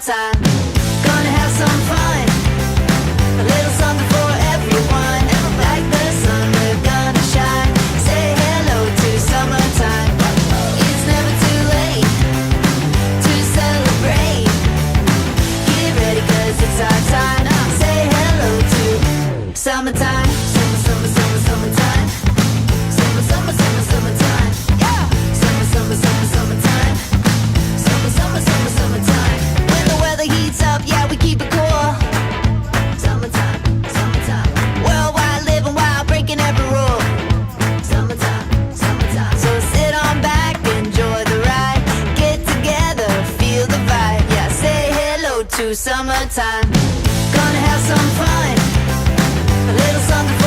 summertime. Gonna have some fun, a little something for everyone. Like the sun, we're gonna shine. Say hello to summertime. It's never too late to celebrate. Get ready 'cause it's our time. Say hello to summertime. Summer, summer, summer, summertime. Summer, summer, summer, summertime. Yeah. Summer, summer, summer, summertime. Summer, summer, summer, summertime. When the weather heats up, yeah, we keep it cool. Summertime, summertime. Worldwide, living wild, breaking every rule. Summertime, summertime. So sit on back, enjoy the ride. Get together, feel the vibe. Yeah, say hello to summertime. Gonna have some fun, a little something